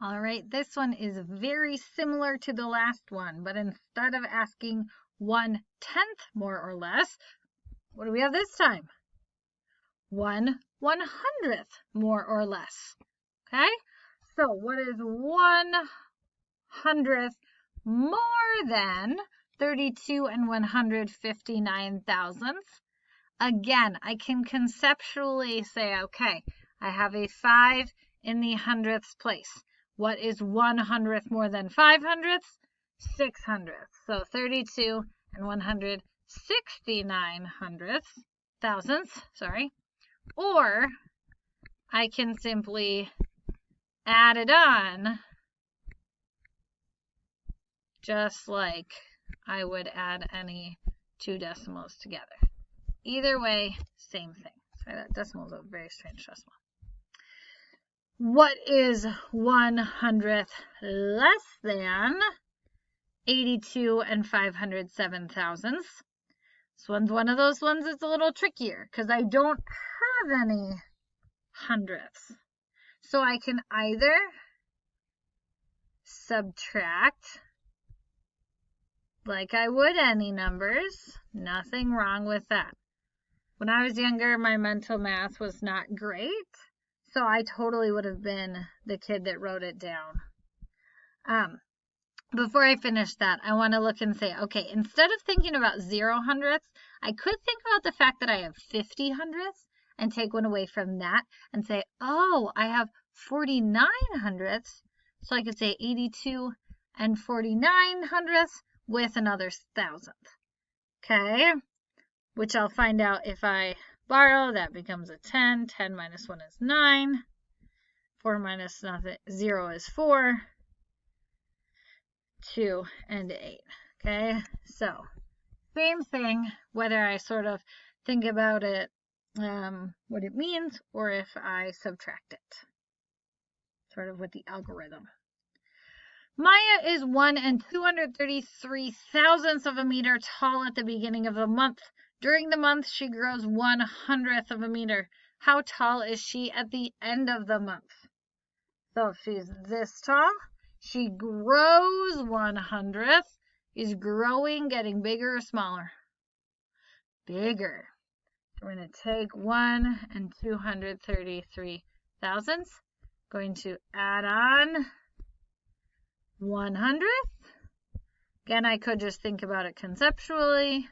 All right, this one is very similar to the last one, but instead of asking 1/10 more or less, what do we have this time? 1/100th more or less. Okay, so what is 1/100th more than 32 and 159 thousandths? Again, I can conceptually say, okay, I have a 5 in the hundredths place. What is 1/100th more than 5/100ths? 6/100ths. So 32 and 169 thousandths, sorry. Or I can simply add it on just like I would add any two decimals together. Either way, same thing. Sorry, that decimal is a very strange decimal. What is 1/100th less than 82 and 507 thousandths? This one's one of those ones that's a little trickier because I don't have any hundredths. So I can either subtract like I would any numbers. Nothing wrong with that. When I was younger, my mental math was not great. So I totally would have been the kid that wrote it down. Before I finish that, I want to look and say, okay, instead of thinking about 0 hundredths, I could think about the fact that I have 50 hundredths and take one away from that and say, oh, I have 49 hundredths. So I could say 82 and 49 hundredths with another thousandth. Okay, which I'll find out if I borrow. That becomes a 10. 10 minus 1 is 9. 4 minus 0 is 4. 2 and 8. Okay, so same thing, whether I sort of think about it, what it means, or if I subtract it, sort of with the algorithm. Maya is 1 and 233 thousandths of a meter tall at the beginning of the month. During the month, she grows 1/100th of a meter. How tall is she at the end of the month? So if she's this tall, she grows 1/100th. Is growing getting bigger or smaller? Bigger. So we're going to take 1 and 233 thousandths. Going to add on 1/100th. Again, I could just think about it conceptually.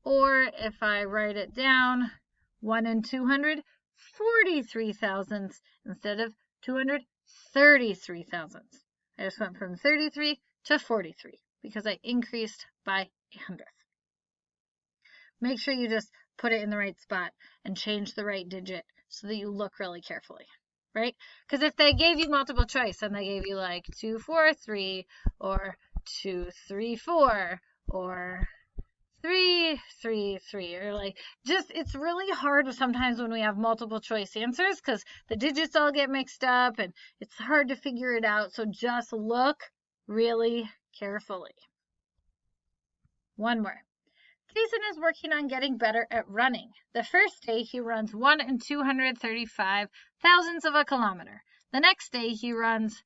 Or if I write it down, 1 and 243 thousandths instead of 233 thousandths. I just went from 33 to 43 because I increased by 1/100th. Make sure you just put it in the right spot and change the right digit so that you look really carefully, right? Because if they gave you multiple choice and they gave you like 2, 4, 3 or 2, 3, 4 or 3, 3, 3 or like just it's really hard sometimes when we have multiple choice answers because the digits all get mixed up and it's hard to figure it out. So just look really carefully. One more. Jason is working on getting better at running. The first day he runs 1 and 235 thousandths of a kilometer. The next day he runs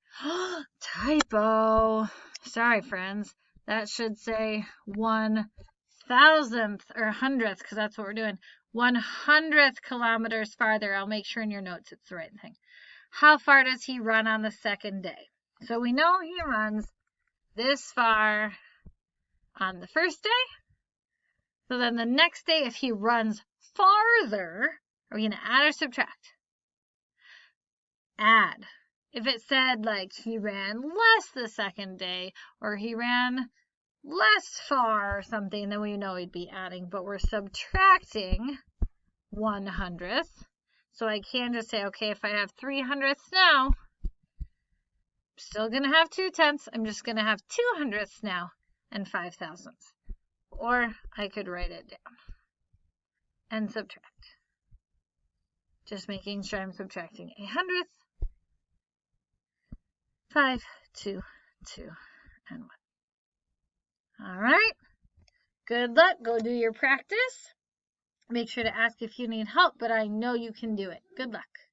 typo. Sorry, friends. That should say 1,000th or 100th because that's what we're doing. 100th kilometers farther. I'll make sure in your notes it's the right thing. How far does he run on the second day? So we know he runs this far on the first day. So then the next day, if he runs farther, are we going to add or subtract? Add. If it said like he ran less the second day or he ran less far or something, then we know he'd be adding, but we're subtracting 1/100th. So I can just say, okay, if I have 3/100ths now, I'm still going to have 2/10. I'm just going to have 2/100ths now and 5 thousandths. Or I could write it down and subtract. Just making sure I'm subtracting 1/100th, 5, 2, 2, and 1. All right. Good luck. Go do your practice. Make sure to ask if you need help, but I know you can do it. Good luck.